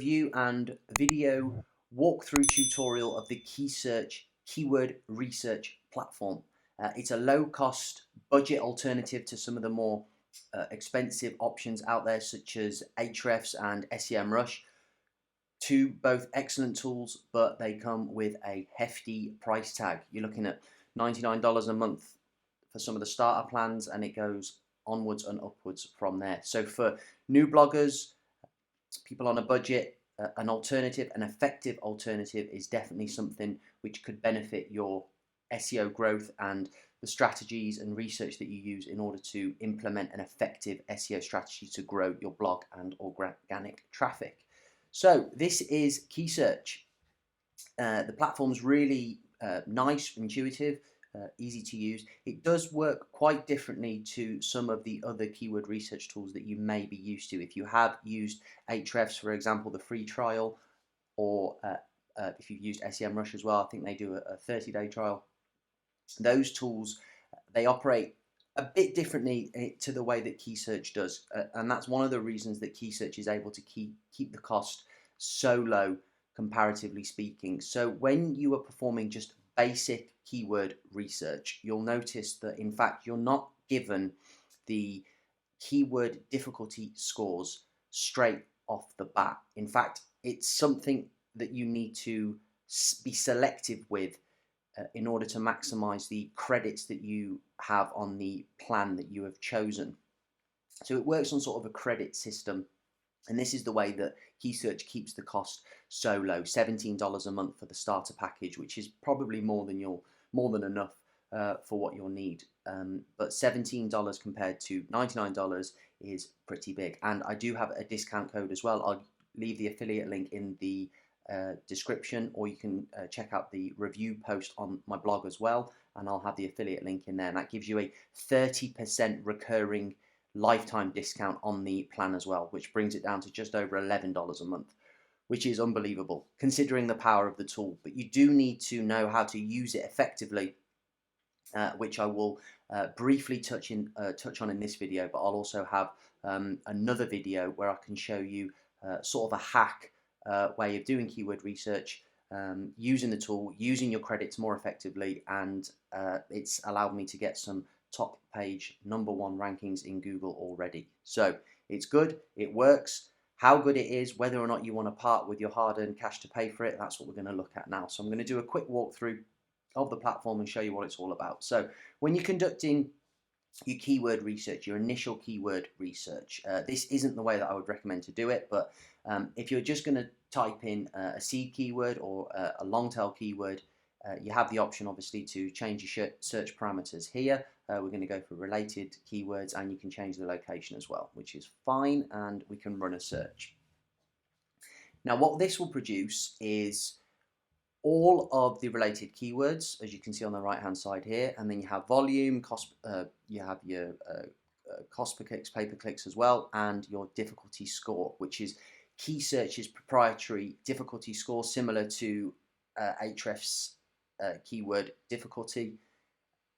review and video walkthrough tutorial of the Keysearch keyword research platform. It's a low-cost budget alternative to some of the more expensive options out there, such as Ahrefs and SEMrush. Two both excellent tools, but they come with a hefty price tag. You're looking at $99 a month for some of the starter plans, and it goes onwards and upwards from there. So for new bloggers, people on a budget, an alternative, an effective alternative is definitely something which could benefit your SEO growth and the strategies and research that you use in order to implement an effective SEO strategy to grow your blog and organic traffic. So this is Keysearch. The platform's really nice, intuitive, easy to use. It does work quite differently to some of the other keyword research tools that you may be used to. If you have used Ahrefs, for example, the free trial, or if you've used SEMrush as well, I think they do a 30-day trial. Those tools, they operate a bit differently to the way that Keysearch does, and that's one of the reasons that Keysearch is able to keep the cost so low, comparatively speaking. So when you are performing just basic keyword research, you'll notice that in fact you're not given the keyword difficulty scores straight off the bat. In fact, it's something that you need to be selective with in order to maximize the credits that you have on the plan that you have chosen. So it works on sort of a credit system, and this is the way that Keysearch keeps the cost so low. $17 a month for the starter package, which is probably more than enough for what you'll need. But $17 compared to $99 is pretty big. And I do have a discount code as well. I'll leave the affiliate link in the description, or you can check out the review post on my blog as well, and I'll have the affiliate link in there, and that gives you a 30% recurring lifetime discount on the plan as well, which brings it down to just over $11 a month, which is unbelievable considering the power of the tool. But you do need to know how to use it effectively, which I will briefly touch on in this video, but I'll also have another video where I can show you sort of a hack way of doing keyword research, using the tool, using your credits more effectively, and it's allowed me to get some top page #1 rankings in Google already. So it's good, it works. How good it is, whether or not you want to part with your hard-earned cash to pay for it, that's what we're going to look at now. So I'm going to do a quick walkthrough of the platform and show you what it's all about. So when you're conducting your keyword research, your initial keyword research, this isn't the way that I would recommend to do it, but if you're just going to type in a seed keyword or a long tail keyword, you have the option obviously to change your search parameters here. We're going to go for related keywords, and you can change the location as well, which is fine, and we can run a search. Now what this will produce is all of the related keywords, as you can see on the right hand side here, and then you have volume, cost, you have your cost per clicks, pay per clicks as well, and your difficulty score, which is Keysearch's proprietary difficulty score, similar to Ahrefs keyword difficulty.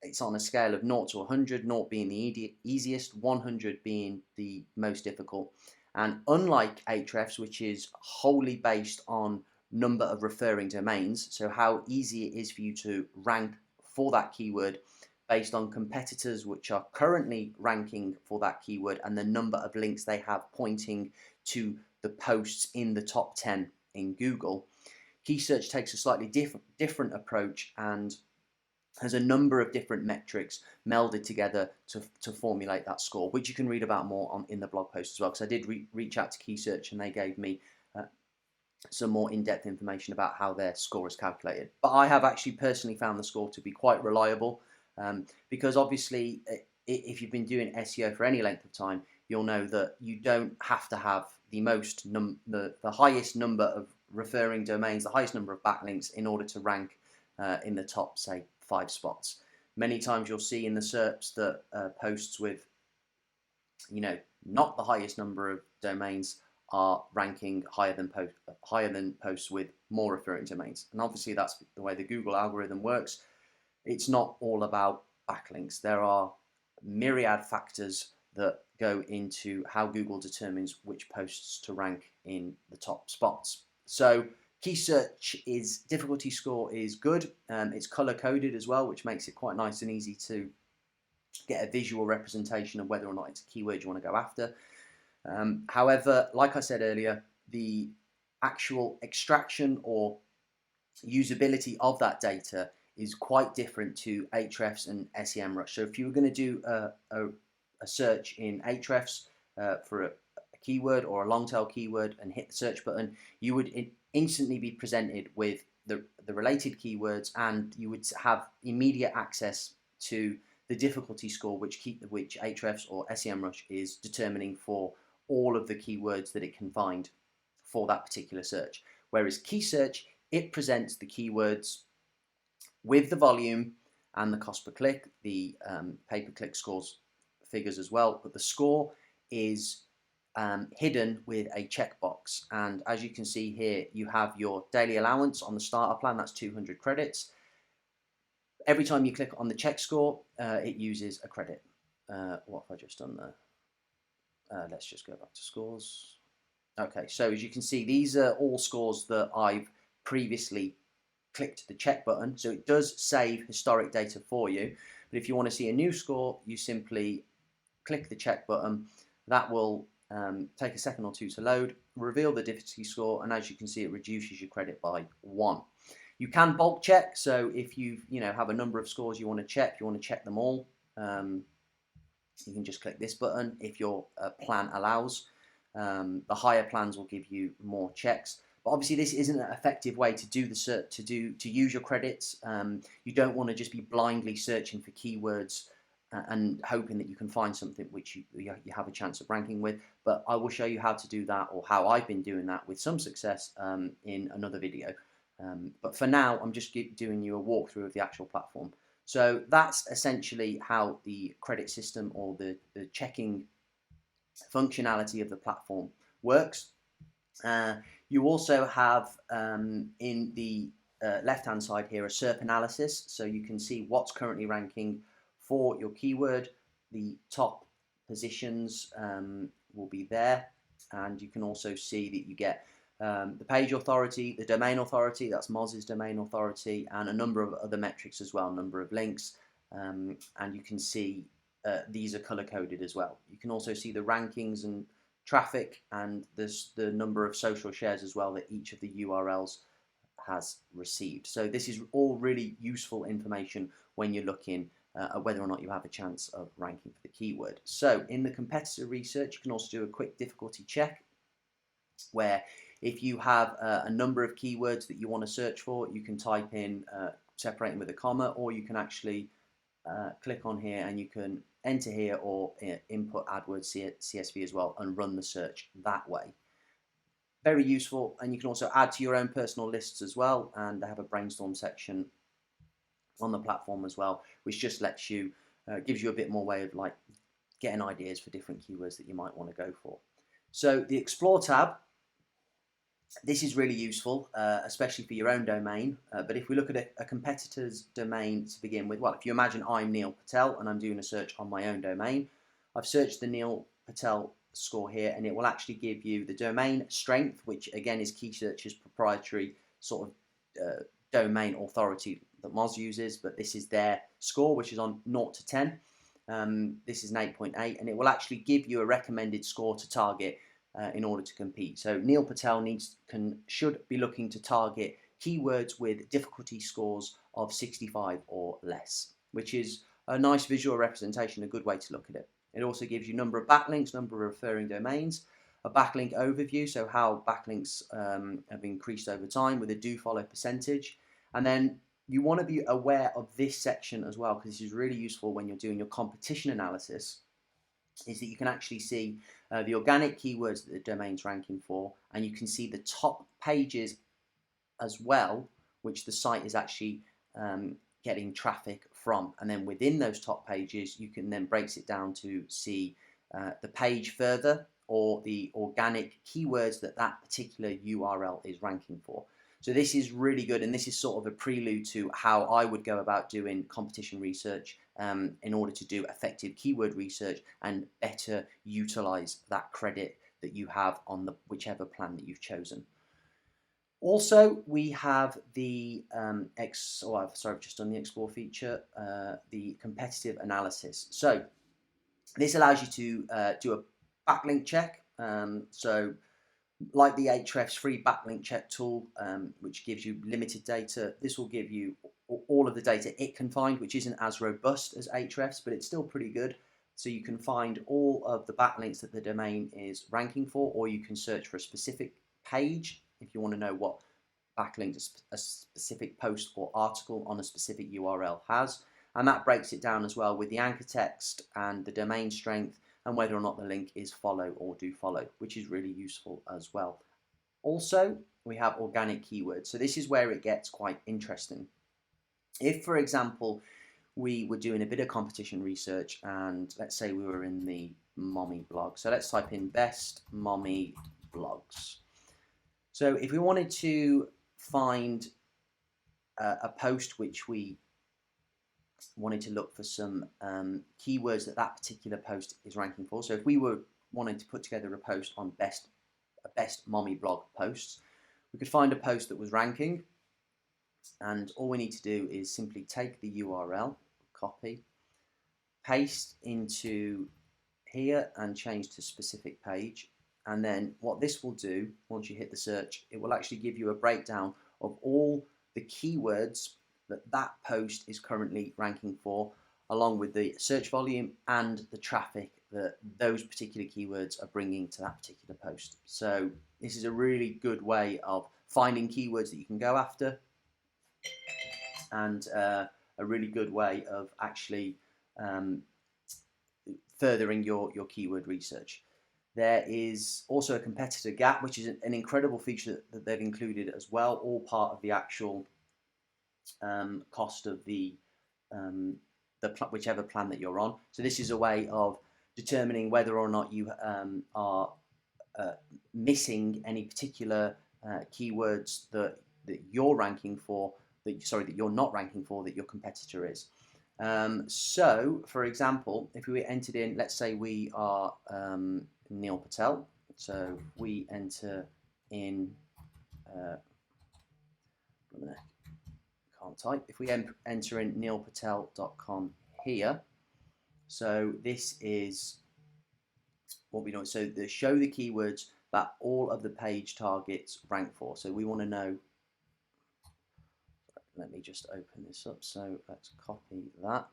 It's on a scale of 0 to 100, 0 being the easiest, 100 being the most difficult. And unlike Ahrefs, which is wholly based on number of referring domains, so how easy it is for you to rank for that keyword based on competitors which are currently ranking for that keyword and the number of links they have pointing to the posts in the top 10 in Google, Keysearch takes a slightly different approach and has a number of different metrics melded together to formulate that score, which you can read about more in the blog post as well, because I did reach out to Keysearch and they gave me some more in-depth information about how their score is calculated. But I have actually personally found the score to be quite reliable, because obviously if you've been doing SEO for any length of time, you'll know that you don't have to have the highest number of referring domains, the highest number of backlinks in order to rank in the top, say, 5 spots. Many times you'll see in the SERPs that posts with, not the highest number of domains are ranking higher than posts with more referring domains. And obviously that's the way the Google algorithm works. It's not all about backlinks. There are myriad factors that go into how Google determines which posts to rank in the top spots. So Keysearch is difficulty score is good. It's color coded as well, which makes it quite nice and easy to get a visual representation of whether or not it's a keyword you want to go after. However, like I said earlier, the actual extraction or usability of that data is quite different to Ahrefs and SEMrush. So if you were going to do a search in Ahrefs for a keyword or a long tail keyword and hit the search button, you would instantly be presented with the related keywords, and you would have immediate access to the difficulty score which Ahrefs or SEMrush is determining for all of the keywords that it can find for that particular search. Whereas Keysearch, it presents the keywords with the volume and the cost per click, the pay-per-click scores figures as well, but the score is hidden with a checkbox. And as you can see here, you have your daily allowance on the starter plan, that's 200 credits. Every time you click on the check score, it uses a credit. What have I just done there? Let's just go back to scores. Okay, so as you can see, these are all scores that I've previously clicked the check button, so it does save historic data for you. But if you want to see a new score, you simply click the check button. That will take a second or two to load, reveal the difficulty score, and as you can see, it reduces your credit by 1. You can bulk check, so if you have a number of scores you want to check them all, you can just click this button if your plan allows. The higher plans will give you more checks. But obviously, this isn't an effective way to do the search, to use your credits. You don't want to just be blindly searching for keywords and hoping that you can find something which you have a chance of ranking with. But I will show you how to do that, or how I've been doing that with some success in another video. But for now, I'm just doing you a walkthrough of the actual platform. So that's essentially how the credit system or the checking functionality of the platform works. You also have in the left-hand side here a SERP analysis, so you can see what's currently ranking for your keyword. The top positions will be there, and you can also see that you get the page authority, the domain authority, that's Moz's domain authority, and a number of other metrics as well, number of links, and you can see these are color-coded as well. You can also see the rankings and traffic, and there's the number of social shares as well that each of the URLs has received. So this is all really useful information when you're looking at whether or not you have a chance of ranking for the keyword. So in the competitor research, you can also do a quick difficulty check, where if you have a number of keywords that you want to search for, you can type in separating with a comma, or you can actually click on here and you can enter here, or input AdWords CSV as well, and run the search that way. Very useful, and you can also add to your own personal lists as well, and they have a brainstorm section on the platform as well, which just lets you, gives you a bit more way of like getting ideas for different keywords that you might want to go for. So the Explore tab, this is really useful, especially for your own domain. But if we look at a competitor's domain to begin with, well, if you imagine I'm Neil Patel and I'm doing a search on my own domain, I've searched the Neil Patel score here, and it will actually give you the domain strength, which again is Keysearch's proprietary sort of domain authority that Moz uses, but this is their score, which is on 0 to 10. This is an 8.8, and it will actually give you a recommended score to target in order to compete. So Neil Patel should be looking to target keywords with difficulty scores of 65 or less, which is a nice visual representation, a good way to look at it. It also gives you number of backlinks, number of referring domains, a backlink overview, so how backlinks have increased over time with a do follow percentage. And then you want to be aware of this section as well, because this is really useful when you're doing your competition analysis, is that you can actually see the organic keywords that the domain's ranking for, and you can see the top pages as well, which the site is actually getting traffic from. And then within those top pages, you can then breaks it down to see the page further, or the organic keywords that that particular URL is ranking for. So this is really good, and this is sort of a prelude to how I would go about doing competition research in order to do effective keyword research and better utilize that credit that you have on the whichever plan that you've chosen. Also, we have the I've just done the Explore feature, the competitive analysis. So this allows you to do a backlink check. So like the Ahrefs free backlink check tool, which gives you limited data, this will give you all of the data it can find, which isn't as robust as Ahrefs, but it's still pretty good. So you can find all of the backlinks that the domain is ranking for, or you can search for a specific page if you want to know what backlink a specific post or article on a specific URL has. And that breaks it down as well with the anchor text and the domain strength and whether or not the link is follow or do follow, which is really useful as well. Also, we have organic keywords. So this is where it gets quite interesting. If, for example, we were doing a bit of competition research and let's say we were in the mommy blog. So let's type in best mommy blogs. So if we wanted to find a post which we wanted to look for some keywords that particular post is ranking for. So if we were wanting to put together a post on best mommy blog posts, we could find a post that was ranking, and all we need to do is simply take the URL, copy, paste into here and change to specific page. And then what this will do, once you hit the search, it will actually give you a breakdown of all the keywords that post is currently ranking for, along with the search volume and the traffic that those particular keywords are bringing to that particular post. So this is a really good way of finding keywords that you can go after, and a really good way of actually furthering your keyword research. There is also a competitor gap, which is an incredible feature that they've included as well, all part of the actual cost of the whichever plan that you're on. So this is a way of determining whether or not you are missing any particular keywords that you're ranking for, that you're not ranking for, that your competitor is. So, for example, if we entered in, let's say we are Neil Patel, so we enter in, can't type, if we enter in neilpatel.com here, so this is what we know. So show the keywords that all of the page targets rank for. So we want to know, let me just open this up, so let's copy that.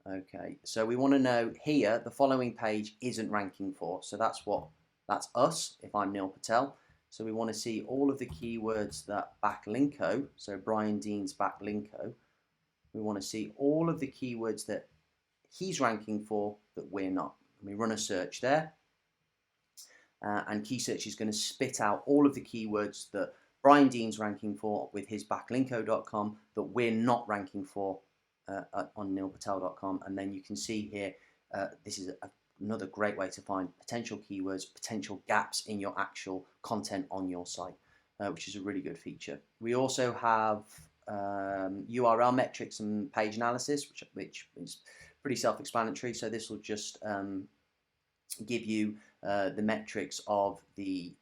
Okay, so we want to know here the following page isn't ranking for, so that's us if I'm Neil Patel. So we want to see all of the keywords that Backlinko, so Brian Dean's Backlinko, we want to see all of the keywords that he's ranking for that we're not. And we run a search there, and Keysearch is going to spit out all of the keywords that Brian Dean's ranking for with his backlinko.com that we're not ranking for on neilpatel.com. And then you can see here, this is another great way to find potential keywords, potential gaps in your actual content on your site, which is a really good feature. We also have URL metrics and page analysis, which is pretty self-explanatory. So this will just give you the metrics of the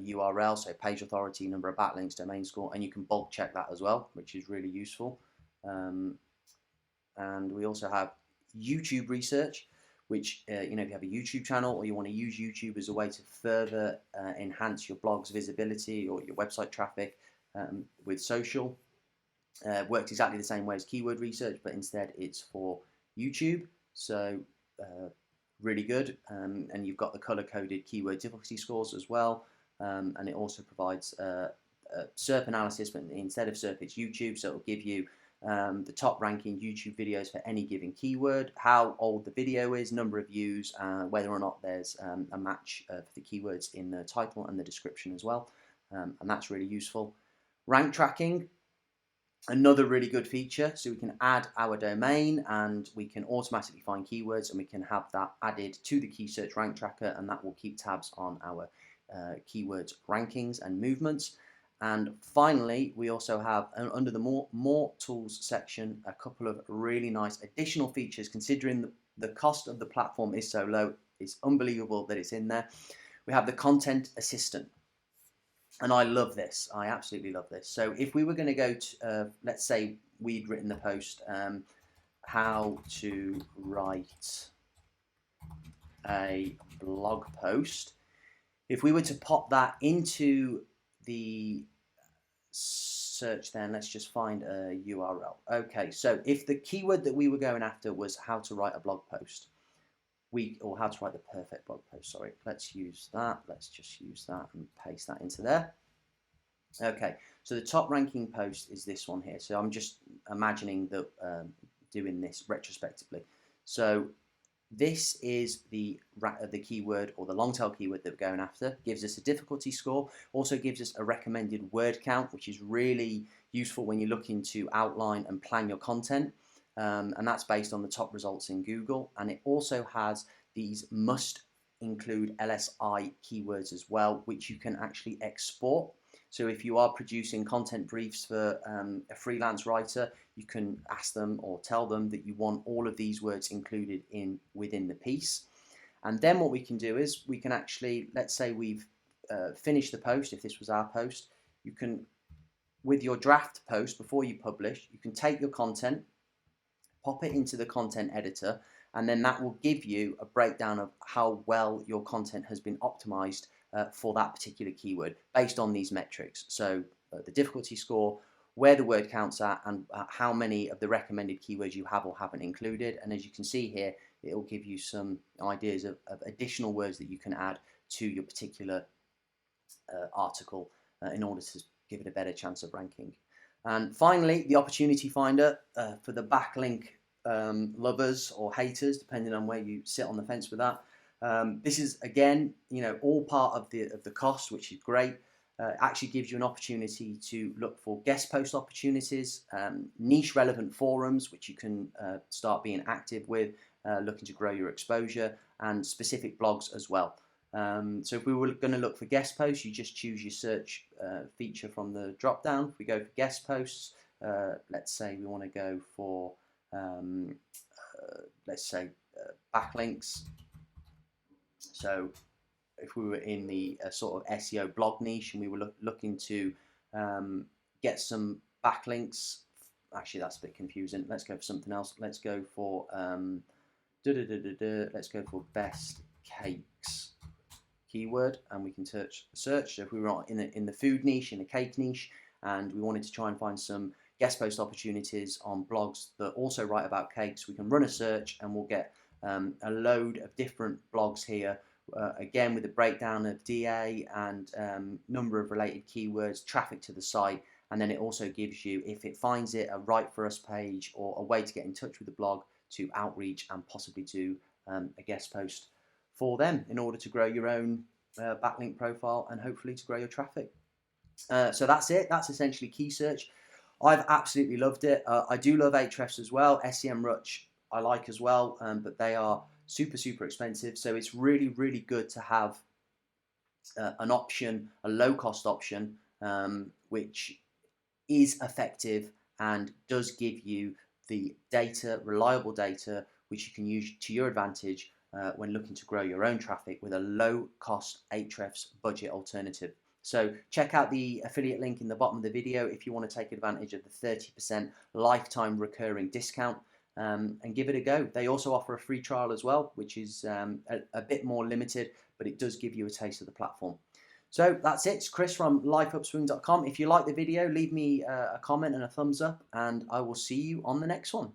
URL, so page authority, number of backlinks, domain score, and you can bulk check that as well, which is really useful. And we also have YouTube research, which if you have a YouTube channel or you want to use YouTube as a way to further enhance your blog's visibility or your website traffic with social, works exactly the same way as keyword research, but instead it's for YouTube. So really good, and you've got the color-coded keyword difficulty scores as well, and it also provides SERP analysis, but instead of SERP it's YouTube, so it'll give you the top ranking YouTube videos for any given keyword, how old the video is, number of views, whether or not there's a match for the keywords in the title and the description as well, and that's really useful. Rank tracking, another really good feature, so we can add our domain and we can automatically find keywords, and we can have that added to the Keysearch rank tracker, and that will keep tabs on our keywords rankings and movements. And finally, we also have under the more tools section a couple of really nice additional features. Considering the cost of the platform is so low, it's unbelievable that it's in there. We have the content assistant, and I love this. I absolutely love this. So if we were going to go to, let's say we'd written the post, how to write a blog post. If we were to pop that into the search, then let's just find a URL. Okay, so if the keyword that we were going after was how to write a blog post, or how to write the perfect blog post, sorry, let's use that. Let's just use that and paste that into there. Okay, so the top ranking post is this one here. So I'm just imagining that doing this retrospectively. So this is the keyword, or the long tail keyword that we're going after. Gives us a difficulty score, also gives us a recommended word count, which is really useful when you're looking to outline and plan your content, and that's based on the top results in Google. And it also has these must include LSI keywords as well, which you can actually export. So if you are producing content briefs for a freelance writer, you can ask them or tell them that you want all of these words included within the piece. And then what we can do is we can actually, let's say we've finished the post. If this was our post, you can, with your draft post before you publish, you can take your content, pop it into the content editor, and then that will give you a breakdown of how well your content has been optimized for that particular keyword based on these metrics. So the difficulty score, where the word count's at, and how many of the recommended keywords you have or haven't included. And as you can see here, it will give you some ideas of additional words that you can add to your particular article in order to give it a better chance of ranking. And finally, the opportunity finder for the backlink lovers or haters, depending on where you sit on the fence with that. This is, again, all part of the cost, which is great. Actually gives you an opportunity to look for guest post opportunities, niche relevant forums, which you can start being active with, looking to grow your exposure, and specific blogs as well. So if we were going to look for guest posts, you just choose your search feature from the drop down. If we go for guest posts, let's say we want to go for let's say backlinks. So if we were in the sort of SEO blog niche and we were looking to get some backlinks, actually that's a bit confusing. Let's go for something else. Let's go for let's go for best cakes keyword, and we can search. So if we were in the food niche, in the cake niche, and we wanted to try and find some guest post opportunities on blogs that also write about cakes, we can run a search and we'll get a load of different blogs here, again with a breakdown of DA and number of related keywords, traffic to the site, and then it also gives you, if it finds it, a right for us page or a way to get in touch with the blog to outreach and possibly do a guest post for them in order to grow your own backlink profile and hopefully to grow your traffic. So that's it. That's essentially Keysearch. I've absolutely loved it. I do love Ahrefs as well. SEMrush I like as well, but they are super expensive. So it's really good to have an option, a low-cost option, which is effective and does give you the data, reliable data, which you can use to your advantage when looking to grow your own traffic with a low-cost Ahrefs budget alternative. So check out the affiliate link in the bottom of the video if you want to take advantage of the 30% lifetime recurring discount, and give it a go. They also offer a free trial as well, which is a bit more limited, but it does give you a taste of the platform. So that's it. It's Chris from lifeupswing.com. If you like the video, leave me a comment and a thumbs up, and I will see you on the next one.